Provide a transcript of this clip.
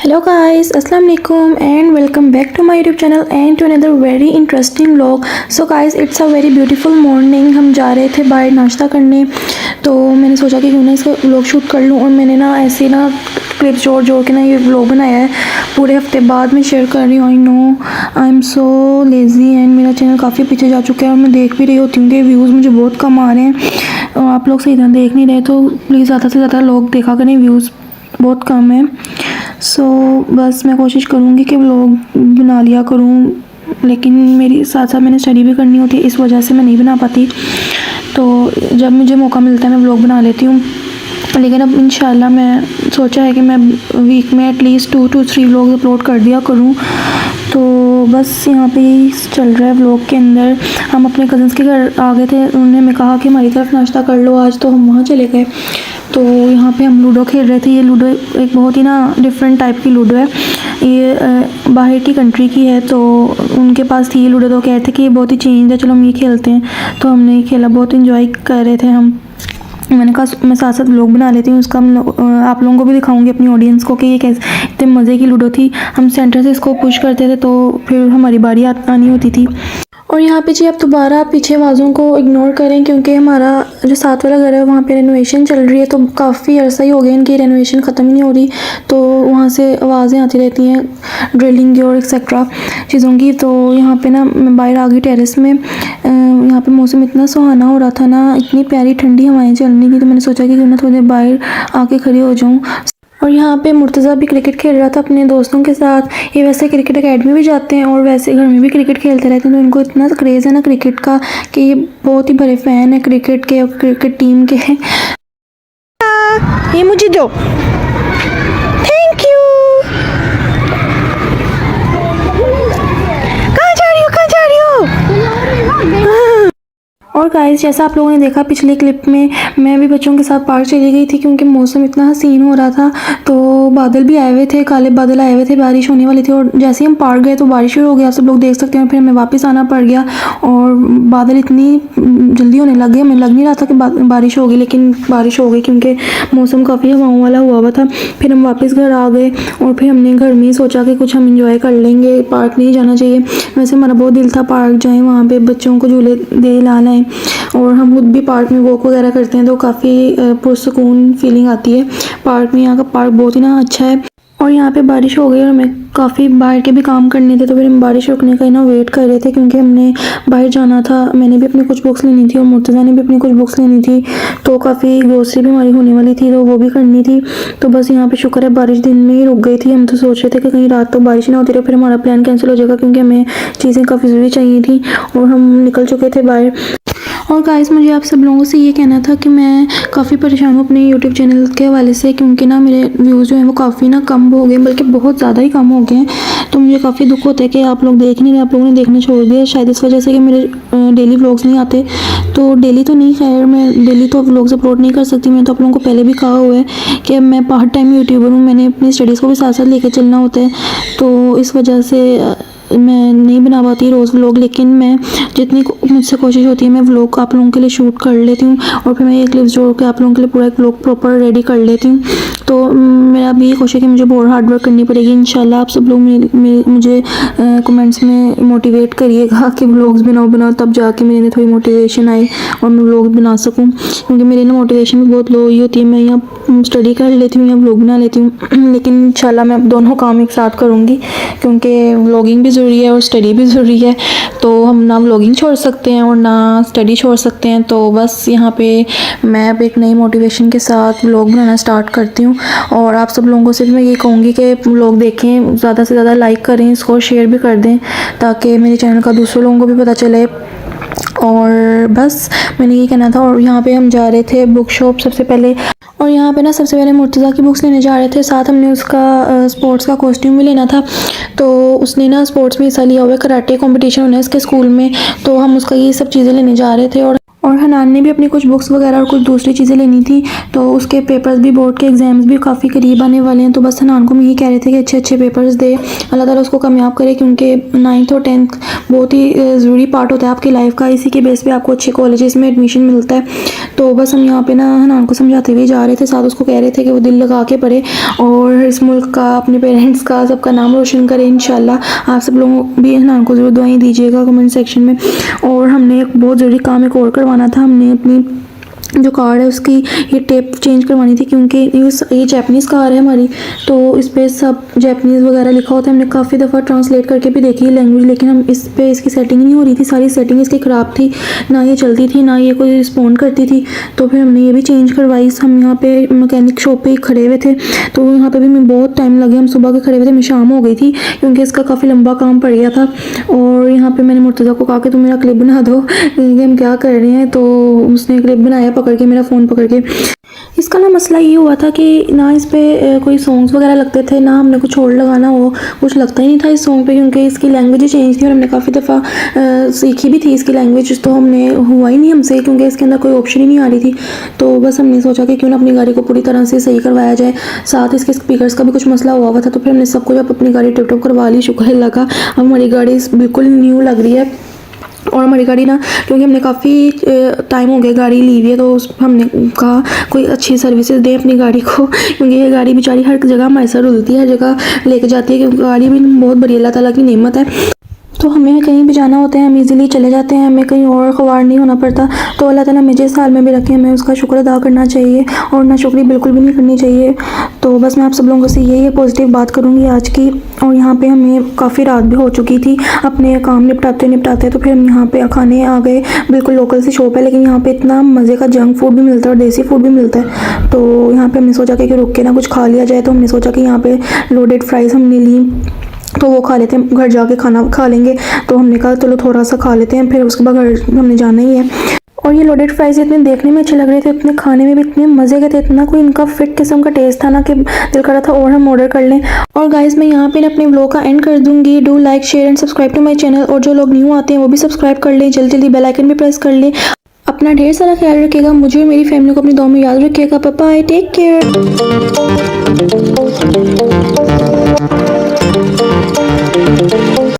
Hello guys, Assalamu alaikum and welcome back to my YouTube channel and to another very interesting vlog. So guys, it's a very beautiful morning. हम जा रहे थे बाहर नाश्ता करने, तो मैंने सोचा कि क्यों ना इसका व्लॉग शूट कर लूँ। और मैंने ना ऐसे ना क्लिप्स जोड़ के ना ये व्लॉग बनाया है। पूरे हफ्ते बाद मैं शेयर कर रही हूँ। I know I am so lazy and मेरा चैनल काफ़ी पीछे जा चुका है और मैं देख भी रही होती हूँ कि व्यूज़ मुझे बहुत कम आ रहे हैं और आप लोग सही तरह देख नहीं रहे, तो प्लीज़ ज़्यादा से ज़्यादा लोग देखा करें, व्यूज़ बहुत कम है। सो बस मैं कोशिश करूँगी कि व्लॉग बना लिया करूँ, लेकिन मेरी साथ साथ मैंने स्टडी भी करनी होती है, इस वजह से मैं नहीं बना पाती। तो जब मुझे मौका मिलता है मैं व्लॉग बना लेती हूँ, लेकिन अब इंशाल्लाह मैं सोचा है कि मैं वीक में एटलीस्ट 2 to 3 व्लॉग अपलोड कर दिया करूँ। तो बस यहाँ पे यही चल रहा है व्लॉग के अंदर। हम अपने कज़न्स के घर आ गए थे, उन्होंने हमें कहा कि हमारी तरफ नाश्ता कर लो आज, तो हम वहाँ चले गए। तो यहाँ पे हम लूडो खेल रहे थे। ये लूडो एक बहुत ही ना डिफरेंट टाइप की लूडो है, ये बाहर की कंट्री की है, तो उनके पास थी ये लूडो, तो कह रहे थे कि ये बहुत ही चेंज है, चलो हम ये खेलते हैं। तो हमने ये खेला, बहुत इंजॉय कर रहे थे हम। मैंने कहा मैं साथ साथ व्लॉग बना लेती हूँ उसका, आप लोगों को भी दिखाऊंगी, अपनी ऑडियंस को, कि ये कैसे इतने मज़े की लूडो थी। हम सेंटर से इसको पुश करते थे तो फिर हमारी बारी आनी होती थी। और यहाँ पे जी आप दोबारा पीछे आवाज़ों को इग्नोर करें, क्योंकि हमारा जो साथ वाला घर है वहाँ पे रेनोवेशन चल रही है, तो काफ़ी अर्सा ही हो गया इनकी रेनोवेशन ख़त्म ही नहीं हो रही, तो वहाँ से आवाज़ें आती रहती हैं ड्रिलिंग की और एक्सेट्रा चीज़ों की। तो यहाँ पे ना मैं बाहर आ गई टेरेस में। यहाँ पे मौसम इतना सुहाना हो रहा था ना, इतनी प्यारी ठंडी हवाएं चल रही थी, तो मैंने सोचा कि क्यों ना थोड़ी देर बाहर आके खड़ी हो जाऊँ। और यहाँ पे मुर्तज़ा भी क्रिकेट खेल रहा था अपने दोस्तों के साथ। ये वैसे क्रिकेट एकेडमी भी जाते हैं और वैसे घर में भी क्रिकेट खेलते रहते हैं, तो इनको इतना क्रेज़ है ना क्रिकेट का कि ये बहुत ही बड़े फ़ैन है क्रिकेट के और क्रिकेट टीम के। ये मुझे दो, थैंक यू। कहाँ जा रही हो, कहाँ जा रही हो? और गाइस, जैसा आप लोगों ने देखा पिछले क्लिप में, मैं भी बच्चों के साथ पार्क चली गई थी, क्योंकि मौसम इतना हसीन हो रहा था। तो बादल भी आए हुए थे, काले बादल आए हुए थे, बारिश होने वाली थी। और जैसे ही हम पार्क गए तो बारिश शुरू हो गया, आप सब लोग देख सकते हैं। फिर हमें वापस आना पड़ गया और बादल इतनी जल्दी होने लग गए, हमें लग नहीं रहा था कि बारिश होगी, लेकिन बारिश हो गई क्योंकि मौसम काफ़ी हवाओं वाला हुआ था। फिर हम वापस घर आ गए और फिर हमने घर में ही सोचा कि कुछ हम इंजॉय कर लेंगे, पार्क नहीं जाना चाहिए। वैसे हमारा बहुत दिल था पार्क जाएँ, वहाँ पर बच्चों को झूले दे लाना है, और हम खुद भी पार्क में वॉक वगैरह करते हैं, तो काफ़ी पुरसुकून फीलिंग आती है पार्क में। यहाँ का पार्क बहुत ही ना अच्छा है। और यहाँ पे बारिश हो गई और हमें काफ़ी बाहर के भी काम करने थे, तो फिर हम बारिश रुकने का ही ना वेट कर रहे थे, क्योंकि हमने बाहर जाना था। मैंने भी अपनी कुछ बुक्स लेनी थी और मुर्तज़ा ने भी अपनी कुछ बुक्स लेनी थी, तो काफ़ी ग्रोसरी भी हमारी होने वाली थी, तो वो भी करनी थी। तो बस यहाँ पे शुक्र है बारिश दिन में ही रुक गई थी। हम तो सोच रहे थे कि कहीं रात तो बारिश ना होती रहे, फिर हमारा प्लान कैंसिल हो जाएगा, क्योंकि हमें चीज़ें काफ़ी ज़रूरी चाहिए थी और हम निकल चुके थे बाहर। और गाइस, मुझे आप सब लोगों से ये कहना था कि मैं काफ़ी परेशान हूँ अपने यूट्यूब चैनल के हवाले से, क्योंकि ना मेरे व्यूज़ जो हैं वो काफ़ी ना कम हो गए, बल्कि बहुत ज़्यादा ही कम हो गए हैं। तो मुझे काफ़ी दुख होता है कि आप लोग देख नहीं रहे, आप लोगों ने देखना छोड़ दिया, शायद इस वजह से कि मेरे डेली व्लॉग्स नहीं आते। तो डेली तो नहीं, खैर मैं डेली तो व्लॉग्स अपलोड नहीं कर सकती। मैं तो आप लोगों को पहले भी कहा हुआ है कि मैं पार्ट टाइम यूट्यूबर हूँ, मैंने अपनी स्टडीज़ को भी साथ साथ लेकर चलना होता है, तो इस वजह से मैं नहीं बना पाती रोज़ व्लॉग। लेकिन मैं जितनी मुझसे कोशिश होती है, मैं व्लॉग आप लोगों के लिए शूट कर लेती हूँ और फिर मैं ये क्लिप्स जोड़ के आप लोगों के लिए पूरा एक व्लॉग प्रॉपर रेडी कर लेती हूँ। तो मेरा भी ये कोशिश है कि मुझे बहुत हार्ड वर्क करनी पड़ेगी। इंशाल्लाह आप सब लोग मुझे कमेंट्स में मोटिवेट करिएगा कि व्लॉग्स बनाओ, तब जाके मेरे लिए थोड़ी मोटिवेशन आए और मैं व्लॉग बना सकूँ, क्योंकि मेरी ना मोटिवेशन भी बहुत लो ही होती है। मैं यहाँ स्टडी कर लेती हूँ या व्लॉग बना लेती हूँ, लेकिन इंशाल्लाह मैं दोनों काम एक साथ करूँगी, क्योंकि व्लॉगिंग भी ज़रूरी है और स्टडी भी ज़रूरी है। तो हम ना व्लॉगिंग छोड़ सकते हैं और ना स्टडी छोड़ सकते हैं। तो बस यहाँ पे मैं अब एक नई मोटिवेशन के साथ व्लॉग बनाना स्टार्ट करती हूँ। और आप सब लोगों से भी मैं ये कहूँगी कि व्लॉग देखें, ज़्यादा से ज़्यादा लाइक करें, इसको शेयर भी कर दें, ताकि मेरे चैनल का दूसरे लोगों को भी पता चले। और बस मैंने ये कहना था। और यहाँ पे हम जा रहे थे बुक शॉप सबसे पहले, और यहाँ पे ना सबसे पहले मुर्तज़ा की बुक्स लेने जा रहे थे, साथ हमने उसका स्पोर्ट्स का कॉस्ट्यूम भी लेना था। तो उसने ना स्पोर्ट्स में हिस्सा लिया हुआ है, कराटे कंपटीशन होना है इसके स्कूल में, तो हम उसका ये सब चीज़ें लेने जा रहे थे। और और हनान ने भी अपनी कुछ बुक्स वगैरह और कुछ दूसरी चीज़ें लेनी थी, तो उसके पेपर्स भी, बोर्ड के एग्ज़ाम्स भी काफ़ी करीब आने वाले हैं। तो बस हनान को हम यही कह रहे थे कि अच्छे अच्छे पेपर्स दे, अल्लाह ताला उसको कामयाब करे, क्योंकि 9th और 10th बहुत ही ज़रूरी पार्ट होता है आपकी लाइफ का। इसी के बेस पे आपको अच्छे कॉलेजेस में एडमिशन मिलता है। तो बस हम यहाँ पे ना हनान को समझाते हुए जा रहे थे, साथ उसको कह रहे थे कि वो दिल लगा के पढ़े और इस मुल्क का, अपने पेरेंट्स का, सबका नाम रोशन करे इंशाल्लाह। आप सब लोग भी हनान को ज़रूर दुआएं दीजिएगा कमेंट सेक्शन में। और हमने एक बहुत ज़रूरी काम एक और करवाना था, हमने अपनी जो कार है उसकी ये टेप चेंज करवानी थी, क्योंकि ये जापानीज़ कार है हमारी, तो इस पर सब जापानीज़ वगैरह लिखा होता है। हमने काफ़ी दफ़ा ट्रांसलेट करके भी देखी है लैंग्वेज, लेकिन हम इस पे इसकी सेटिंग नहीं हो रही थी, सारी सेटिंग इसकी ख़राब थी, ना ये चलती थी ना ये कोई रिस्पॉन्ड करती थी। तो फिर हमने ये भी चेंज करवाई। हम यहाँ पे मैकेनिक शॉप पे ही खड़े हुए थे, तो यहाँ पे भी हमें बहुत टाइम लगे, हम सुबह के खड़े हुए थे, हमें शाम हो गई थी क्योंकि इसका काफ़ी लंबा काम पड़ गया था। और यहाँ पे मैंने मुर्तज़ा को कहा कि तुम मेरा क्लिप बना दो कि हम क्या कर रहे हैं, तो उसने क्लिप बनाया पकड़ के, मेरा फ़ोन पकड़ के। इसका ना मसला ये हुआ था कि ना इस पे कोई सॉन्ग्स वगैरह लगते थे, ना हमने कुछ और लगाना हो, कुछ लगता ही नहीं था इस सॉन्ग पे, क्योंकि इसकी लैंग्वेज ही चेंज थी और हमने काफ़ी दफ़ा सीखी भी थी इसकी लैंग्वेज, तो हमने हुआ ही नहीं हमसे, क्योंकि इसके अंदर कोई ऑप्शन ही नहीं आ रही थी। तो बस हमने सोचा कि क्यों ना अपनी गाड़ी को पूरी तरह से सही करवाया जाए। साथ इसके स्पीकर्स का भी कुछ मसला हुआ था, तो फिर हमने सब कुछ अपनी गाड़ी टिप टॉप करवा ली, शुक्र अल्लाह का। अब हमारी गाड़ी बिल्कुल न्यू लग रही है। और हमारी गाड़ी ना, क्योंकि हमने काफ़ी टाइम हो गया गाड़ी ली हुई है, तो हमने कहा कोई अच्छी सर्विसेज दें अपनी गाड़ी को, क्योंकि ये गाड़ी बेचारी हर जगह हमारे साथ रुलती है, हर जगह लेके जाती है, क्योंकि गाड़ी भी बहुत बड़ी अल्लाह ताला की नेमत है। तो हमें कहीं भी जाना होता है हम इजीली चले जाते हैं, हमें कहीं और ख़वार नहीं होना पड़ता। तो अल्लाह ताला मुझे इस हाल में भी रखे, हमें उसका शुक्र अदा करना चाहिए और नाशुक्री बिल्कुल भी नहीं करनी चाहिए। तो बस मैं आप सब लोगों से यही पॉजिटिव बात करूँगी आज की। और यहाँ पे हमें काफ़ी रात भी हो चुकी थी अपने काम निपटाते, तो फिर हम यहाँ पे खाने आ गए। बिल्कुल लोकल सी शॉप है, लेकिन यहाँ पे इतना मज़े का जंक फूड भी मिलता है और देसी फूड भी मिलता है। तो यहाँ पे हमने सोचा कि रुक के ना कुछ खा लिया जाए, तो हमने सोचा कि यहाँ पे लोडेड फ्राइज़ हमने ली, तो वो खा लेते हैं, घर जाके खाना खा लेंगे। तो हमने कहा चलो थोड़ा सा खा लेते हैं, फिर उसके बाद घर हमने जाना ही है। और ये लोडेड फ्राइज इतने देखने में अच्छे लग रहे थे, इतने खाने में भी इतने मज़े के थे, इतना कोई इनका फिट किस्म का टेस्ट था ना कि दिल कर रहा था और हम ऑर्डर कर लें। और गाइस मैं यहाँ पे अपने व्लॉग का एंड कर दूंगी। Do like share and subscribe to my channel, और जो लोग न्यू आते हैं वो भी सब्सक्राइब कर लें, जल्दी जल्दी बेल आइकन भी प्रेस कर लें। अपना ढेर सारा ख्याल रखिएगा, मुझे और मेरी फैमिली को अपनी दुआ में याद रखिएगा। Bye bye, take care.